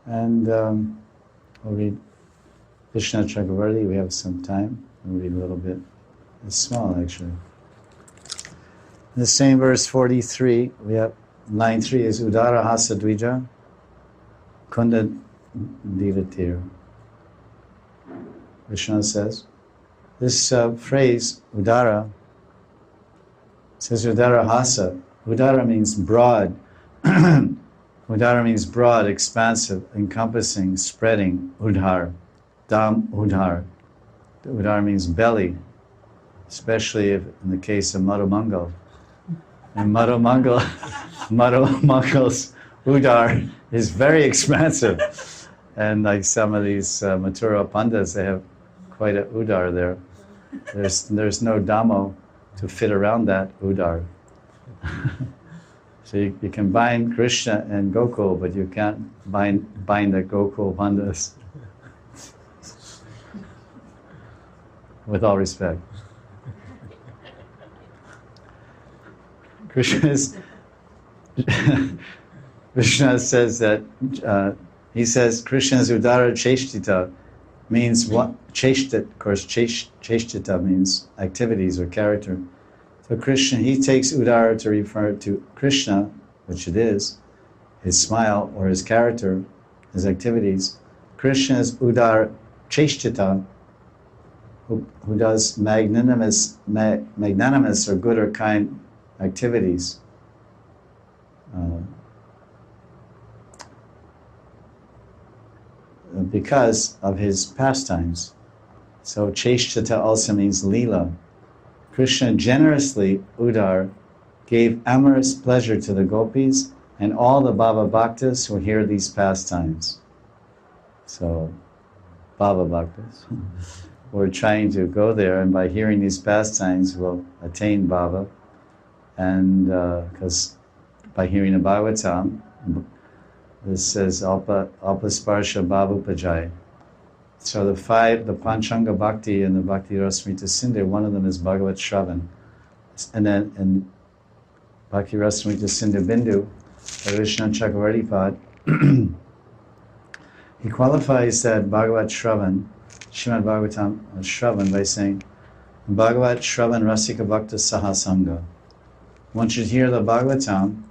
And we'll read Krsna Chakravarti. We have some time. We'll read a little bit. It's small, actually. In the same verse 43, we have line 3 is Udara Hasa Dvija Kunda Divatir. Krishna says, this phrase, Udara, says Udara Hasa. Udara means broad. Udara means broad, expansive, encompassing, spreading. Udhar. Dam Udhar. Udhar means belly, especially if in the case of Madhumangal. And Madhumangal's Udar is very expansive. And like some of these Mathura Pandits, they have quite a Udar there. There's no Dhammo to fit around that Udar. So you can bind Krishna and Gokul, but you can't bind the Gokul Pandits. With all respect. Krishna says that, he says Krishna's Udara Cheshtita means what? Cheshtit, of course, Cheshtita means activities or character. So Krishna, he takes Udara to refer to Krishna, which it is, his smile or his character, his activities. Krishna's Udara Cheshtita, who does magnanimous or good or kind activities. Because of his pastimes. So Cheshtita also means lila. Krishna generously, Udar, gave amorous pleasure to the gopis and all the Bhava Bhaktas who hear these pastimes. So, Bhava Bhaktas. We're trying to go there, and by hearing these pastimes, we'll attain Bhava. And because by hearing the Bhagavatam, this says Alpasparsha Bhava Pajai. So the Panchanga Bhakti and the Bhakti Rasamrita Sindhu, one of them is Bhagavat Shravan. And then in Bhakti Rasamrita Sindhu Bindu, Vishnu Chakravarti Pad, he qualifies that Bhagavat Shravan, Srimad Bhagavatam Shravan, by saying, Bhagavat Shravan Rasika Bhakta Sahasanga. One should hear the Bhagavatam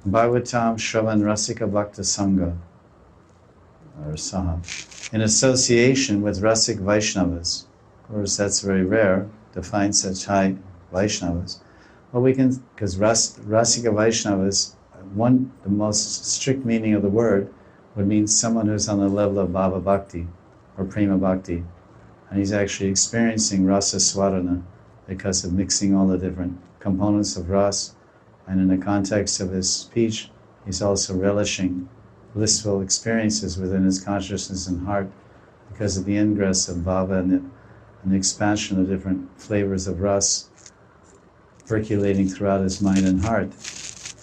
Shravan Rasika Bhakta Sangha, or Saha, in association with Rasik Vaishnavas. Of course, that's very rare to find such high Vaishnavas. Well, we can, because Rasika Vaishnavas, the most strict meaning of the word would mean someone who's on the level of Bhava Bhakti or Prema Bhakti. And he's actually experiencing Rasa Swarana because of mixing all the different components of Ras. And in the context of his speech, he's also relishing blissful experiences within his consciousness and heart because of the ingress of Bhava and the expansion of different flavors of Ras percolating throughout his mind and heart.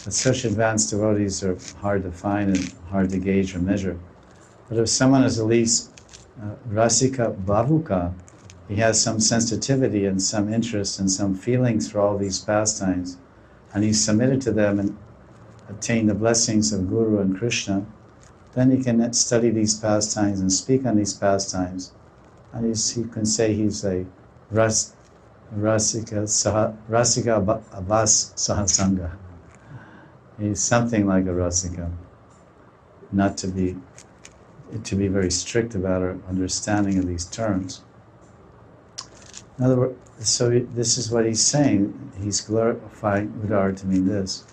But such advanced devotees are hard to find and hard to gauge or measure. But if someone is at least Rasika Bhavuka, he has some sensitivity and some interest and some feelings for all these pastimes, and he's submitted to them and obtained the blessings of Guru and Krishna, then he can study these pastimes and speak on these pastimes. And he can say he's a Rasika Avas Sahasanga. He's something like a Rasika. Not to be very strict about our understanding of these terms. In other words, so this is what he's saying. He's glorifying Udar to mean this.